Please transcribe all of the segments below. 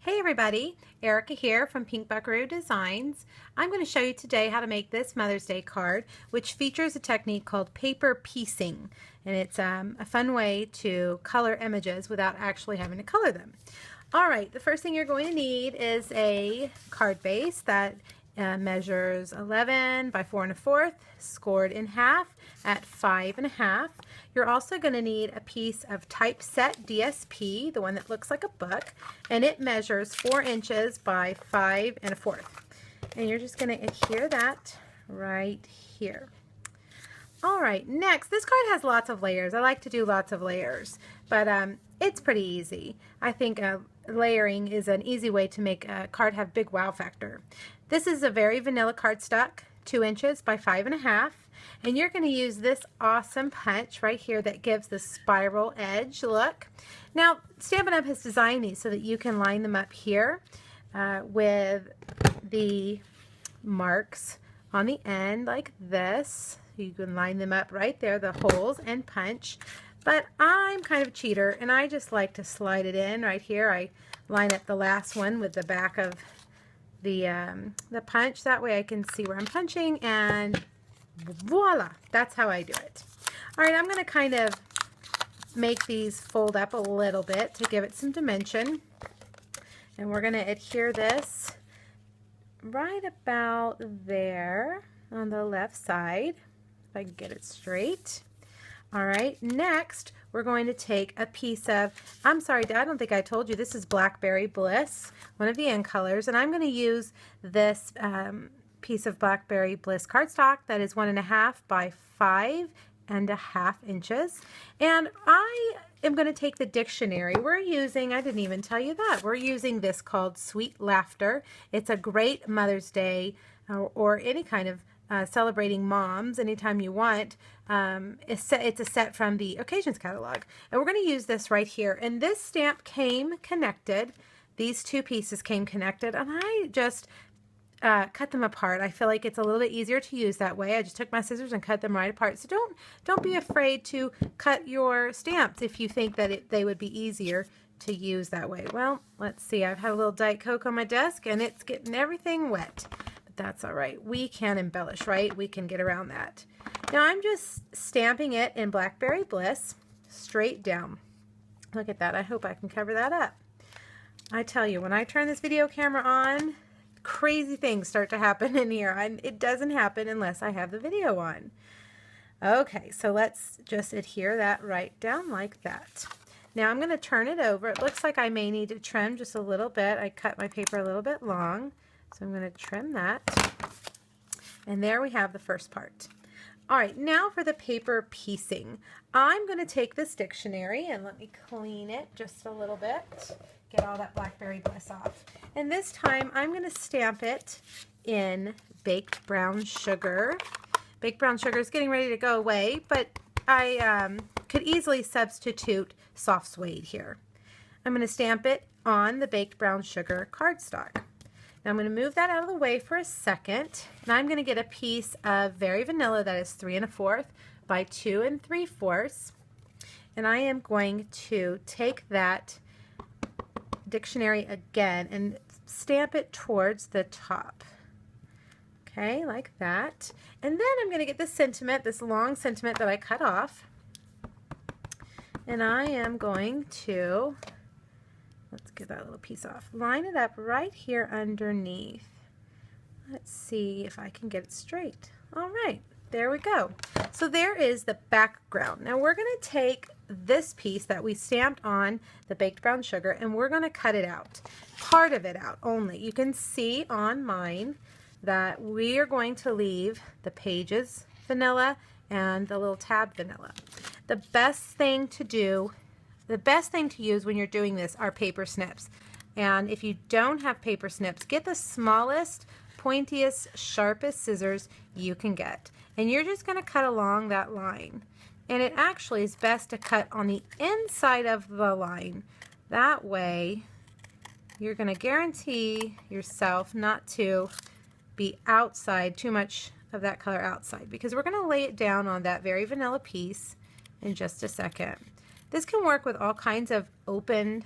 Hey everybody, Erica here from Pink Buckaroo Designs. I'm going to show you today how to make this Mother's Day card, which features a technique called paper piecing. And it's a fun way to color images without actually having to color them. Alright, the first thing you're going to need is a card base that measures 11 by 4 1/4, scored in half at 5 1/2. You're also going to need a piece of typeset DSP, the one that looks like a book, and it measures 4 inches by 5 1/4. And you're just going to adhere that right here. Alright, next, this card has lots of layers. I like to do lots of layers, but it's pretty easy. I think layering is an easy way to make a card have big wow factor. This is a very vanilla cardstock, 2 inches by 5 1/2, and you're going to use this awesome punch right here that gives the spiral edge look. Now, Stampin' Up! Has designed these so that you can line them up here with the marks on the end like this. You can line them up right there, the holes, and punch. But I'm kind of a cheater, and I just like to slide it in right here. I line up the last one with the back of the punch. That way I can see where I'm punching, and voila! That's how I do it. Alright, I'm going to kind of make these fold up a little bit to give it some dimension. And we're going to adhere this right about there on the left side, if I can get it straight. Alright, next we're going to take a piece of, I'm sorry, I don't think I told you, this is Blackberry Bliss, one of the end colors, and I'm going to use this piece of Blackberry Bliss cardstock that is 1 1/2 by 5 1/2 inches. And I am going to take the dictionary. We're using, I didn't even tell you that, we're using this called Sweet Laughter. It's a great Mother's Day or any kind of celebrating moms anytime you want. It's a set from the Occasions catalog, and we're going to use this right here. And this stamp came connected. These two pieces came connected, and I just cut them apart. I feel like it's a little bit easier to use that way. I just took my scissors and cut them right apart. So don't be afraid to cut your stamps if you think that they would be easier to use that way. Well, let's see. I've had a little Diet Coke on my desk, and it's getting everything wet. That's all right. We can embellish, right? We can get around that. Now I'm just stamping it in Blackberry Bliss straight down. Look at that. I hope I can cover that up. I tell you, when I turn this video camera on, crazy things start to happen in here. It doesn't happen unless I have the video on. Okay, so let's just adhere that right down like that. Now I'm going to turn it over. It looks like I may need to trim just a little bit. I cut my paper a little bit long. So I'm going to trim that, and there we have the first part. Alright, now for the paper piecing. I'm going to take this dictionary, and let me clean it just a little bit, get all that Blackberry Bliss off. And this time I'm going to stamp it in baked brown sugar. Baked brown sugar is getting ready to go away, but I could easily substitute soft suede here. I'm going to stamp it on the baked brown sugar cardstock. Now I'm going to move that out of the way for a second, and I'm going to get a piece of Very Vanilla that is 3 1/4 by 2 3/4, and I am going to take that dictionary again and stamp it towards the top. Okay, like that. And then I'm going to get this sentiment, this long sentiment that I cut off, and I am going to, let's get that little piece off, line it up right here underneath. Let's see if I can get it straight. All right, there we go. So there is the background. Now we're going to take this piece that we stamped on the baked brown sugar, and we're going to cut it out, part of it out only. You can see on mine that we are going to leave the pages vanilla and the little tab vanilla. The best thing to do, the best thing to use when you're doing this are paper snips. And if you don't have paper snips, get the smallest, pointiest, sharpest scissors you can get. And you're just going to cut along that line. And it actually is best to cut on the inside of the line. That way, you're going to guarantee yourself not to be outside, too much of that color outside, because we're going to lay it down on that Very Vanilla piece in just a second. This can work with all kinds of open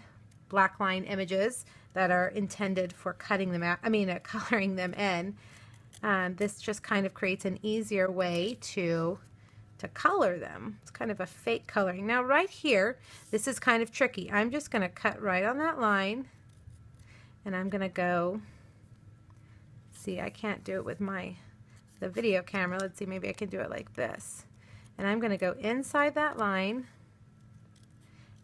black line images that are intended for cutting them out, coloring them in. This just kind of creates an easier way to color them. It's kind of a fake coloring. Now right here, this is kind of tricky. I'm just going to cut right on that line, and I'm going to go, see, I can't do it with the video camera. Let's see, maybe I can do it like this. And I'm going to go inside that line,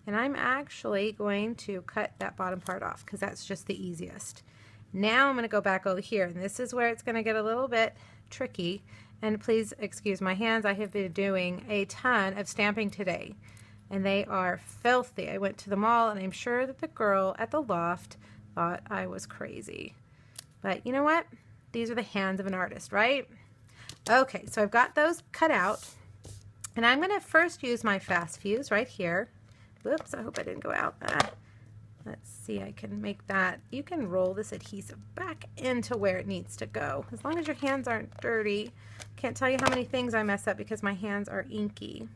and I'm actually going to cut that bottom part off because that's just the easiest. Now I'm going to go back over here, and this is where it's going to get a little bit tricky. And please excuse my hands. I have been doing a ton of stamping today, and they are filthy. I went to the mall, and I'm sure that the girl at the loft thought I was crazy. But you know what? These are the hands of an artist, right? Okay, so I've got those cut out, and I'm going to first use my fast fuse right here. Whoops, I hope I didn't go out. Let's see, I can make that. You can roll this adhesive back into where it needs to go, as long as your hands aren't dirty. Can't tell you how many things I mess up because my hands are inky.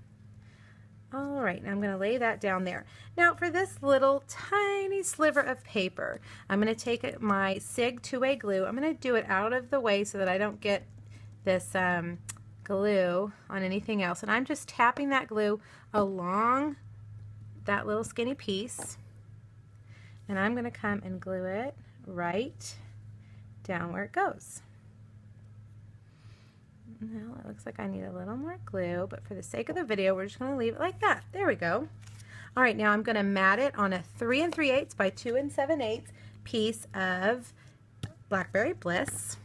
All right, now I'm going to lay that down there. Now for this little tiny sliver of paper, I'm going to take my SIG 2-way glue. I'm going to do it out of the way so that I don't get this glue on anything else. And I'm just tapping that glue along that little skinny piece. And I'm going to come and glue it right down where it goes. Now it looks like I need a little more glue, but for the sake of the video, we're just going to leave it like that. There we go. All right, now I'm going to mat it on a 3 3/8 by 2 7/8 piece of Blackberry Bliss.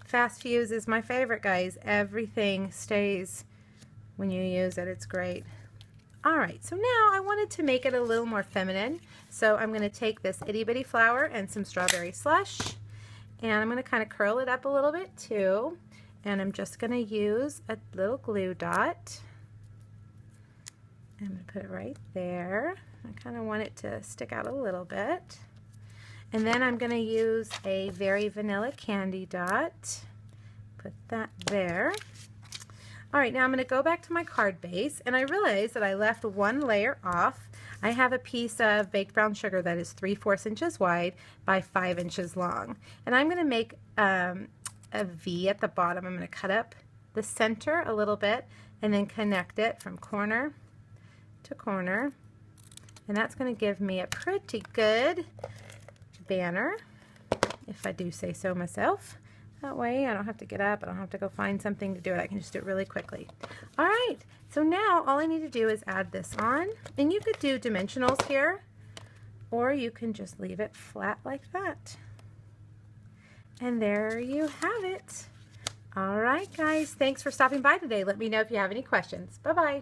Fast fuse is my favorite, guys. Everything stays when you use it. It's great. All right, so now I wanted to make it a little more feminine. So I'm going to take this itty bitty flower and some strawberry slush, and I'm going to kind of curl it up a little bit too. And I'm just going to use a little glue dot. I'm going to put it right there. I kind of want it to stick out a little bit. And then I'm going to use a very vanilla candy dot. Put that there. All right, now I'm going to go back to my card base, and I realized that I left one layer off. I have a piece of baked brown sugar that is 3/4 inches wide by 5 inches long. And I'm going to make a V at the bottom. I'm going to cut up the center a little bit and then connect it from corner to corner. And that's going to give me a pretty good banner, if I do say so myself. That way I don't have to get up, I don't have to go find something to do it. I can just do it really quickly. All right, so now all I need to do is add this on, and you could do dimensionals here, or you can just leave it flat like that. And there you have it. All right, guys, thanks for stopping by today. Let me know if you have any questions. Bye-bye.